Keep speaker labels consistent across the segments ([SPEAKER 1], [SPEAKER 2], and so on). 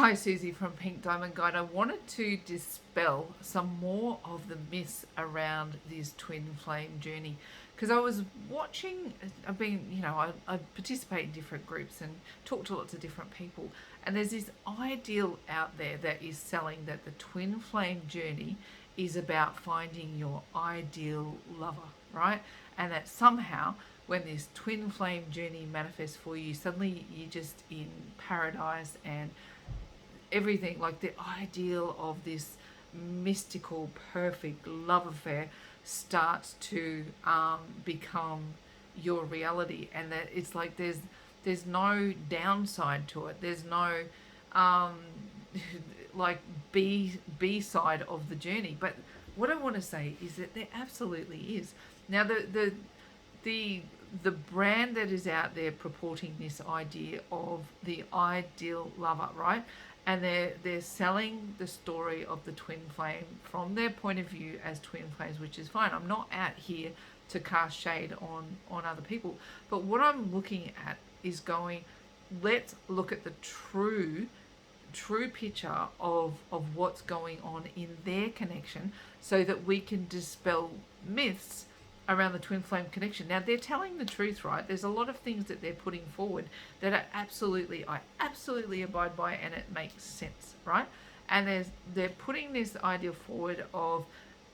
[SPEAKER 1] Hi, Susie from Pink Diamond Guide. I wanted to dispel some more of the myths around this twin flame journey because I was watching. I've been, I participate in different groups and talk to lots of different people, and there's this ideal out there that is selling that the twin flame journey is about finding your ideal lover, right? And that somehow when this twin flame journey manifests for you, suddenly you're just in paradise and everything, like the ideal of this mystical, perfect love affair starts to become your reality, and that it's like there's no downside to it. There's no um, like B side of the journey. But what I want to say is that there absolutely is. Now the the brand that is out there purporting this idea of the ideal lover, right? And they're selling the story of the twin flame from their point of view as twin flames, which is fine. I'm not out here to cast shade on other people, but what I'm looking at is going, let's look at the true picture of what's going on in their connection so that we can dispel myths around the twin flame connection. Now they're telling the truth, right? There's a lot of things that they're putting forward that I absolutely abide by, and it makes sense, right? And they're putting this idea forward of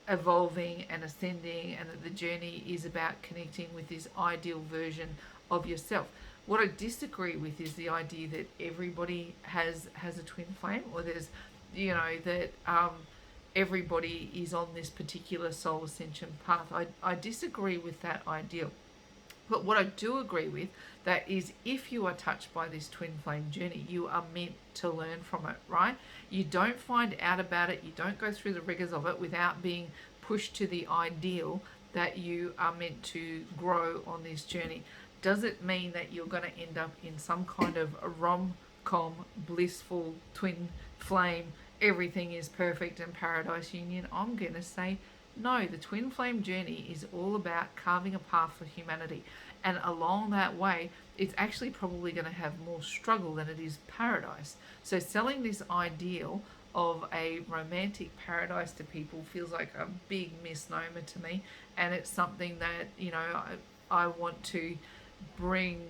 [SPEAKER 1] evolving and ascending, and that the journey is about connecting with this ideal version of yourself. What I disagree with is the idea that everybody has a twin flame, or there's, that everybody is on this particular soul ascension path. I disagree with that ideal. But what I do agree with, that is, if you are touched by this twin flame journey, you are meant to learn from it, right? You don't find out about it, you don't go through the rigors of it without being pushed to the ideal that you are meant to grow on this journey. Does it mean that you're going to end up in some kind of a rom-com, blissful twin flame, everything is perfect and paradise union? I'm going to say no. The twin flame journey is all about carving a path for humanity, and along that way it's actually probably going to have more struggle than it is paradise. So selling this ideal of a romantic paradise to people feels like a big misnomer to me, and it's something that I want to bring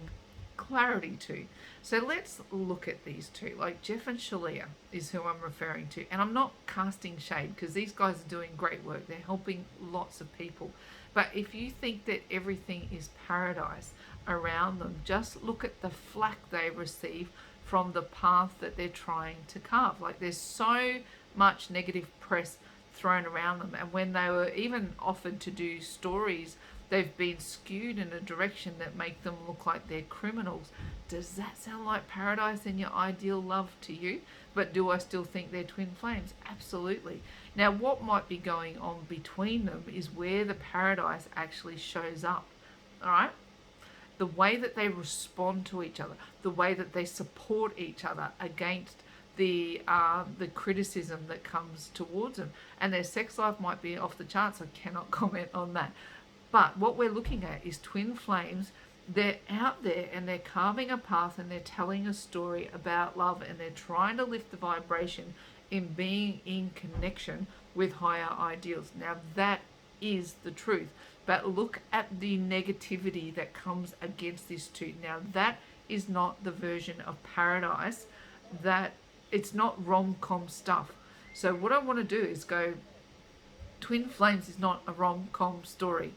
[SPEAKER 1] clarity to. So let's look at these two. Like Jeff and Shalea is who I'm referring to, and I'm not casting shade because these guys are doing great work. They're helping lots of people. But if you think that everything is paradise around them, just look at the flack they receive from the path that they're trying to carve. Like there's so much negative press thrown around them, and when they were even offered to do stories, they've been skewed in a direction that make them look like they're criminals. Does that sound like paradise and your ideal love to you? But do I still think they're twin flames? Absolutely. Now, what might be going on between them is where the paradise actually shows up. All right? The way that they respond to each other, the way that they support each other against the criticism that comes towards them. And their sex life might be off the charts. I cannot comment on that. But what we're looking at is twin flames. They're out there and they're carving a path, and they're telling a story about love, and they're trying to lift the vibration in being in connection with higher ideals. Now that is the truth. But look at the negativity that comes against this too. Now that is not the version of paradise. That it's not rom-com stuff. So what I want to do is go, twin flames is not a rom-com story.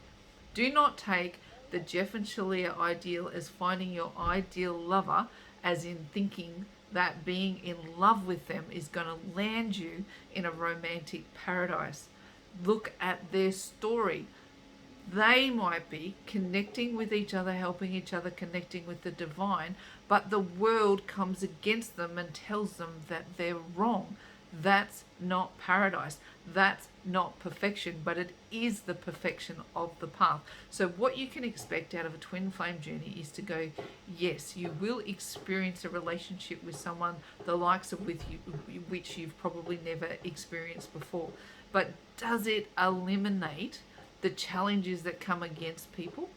[SPEAKER 1] Do not take the Jeff and Shalea ideal as finding your ideal lover, as in thinking that being in love with them is going to land you in a romantic paradise. Look at their story. They might be connecting with each other, helping each other, connecting with the divine, but the world comes against them and tells them that they're wrong. That's not paradise. That's not perfection, but it is the perfection of the path. So what you can expect out of a twin flame journey is to go, yes, you will experience a relationship with someone the likes of which you've probably never experienced before. But does it eliminate the challenges that come against people?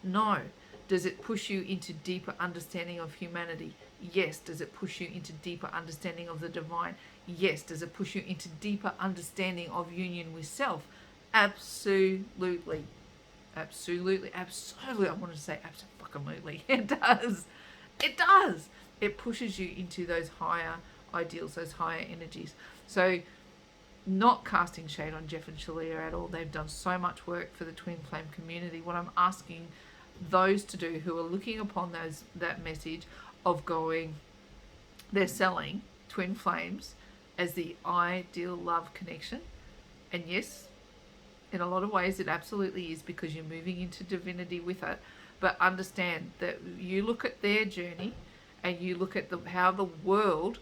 [SPEAKER 1] No. Does it push you into deeper understanding of humanity? Yes. Does it push you into deeper understanding of the divine? Yes. Does it push you into deeper understanding of union with self? Absolutely. Absolutely. Absolutely. I want to say absolutely. It does. It does. It pushes you into those higher ideals, those higher energies. So, not casting shade on Jeff and Shalea at all. They've done so much work for the twin flame community. What I'm asking those to do who are looking upon that message of going, they're selling twin flames as the ideal love connection. And yes, in a lot of ways it absolutely is, because you're moving into divinity with it. But understand that you look at their journey and you look at how the world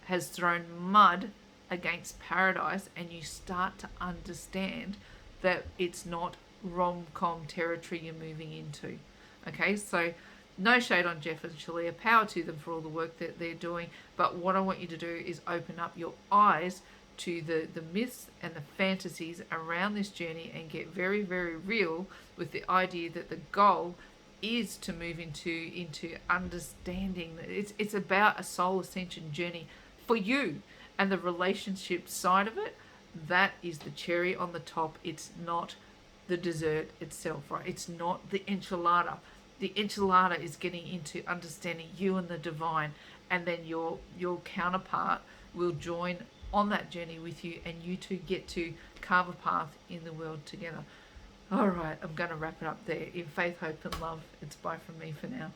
[SPEAKER 1] has thrown mud against paradise, and you start to understand that it's not rom-com territory you're moving into. Okay, so no shade on Jeff and Shalea, power to them for all the work that they're doing, but what I want you to do is open up your eyes to the myths and the fantasies around this journey, and get very, very real with the idea that the goal is to move into understanding that it's about a soul ascension journey for you. And the relationship side of it, that is the cherry on the top. It's not the dessert itself, right? It's not the enchilada. The enchilada is getting into understanding you and the divine, and then your counterpart will join on that journey with you, and you two get to carve a path in the world together. All right, I'm going to wrap it up there. In faith, hope, and love, it's bye from me for now.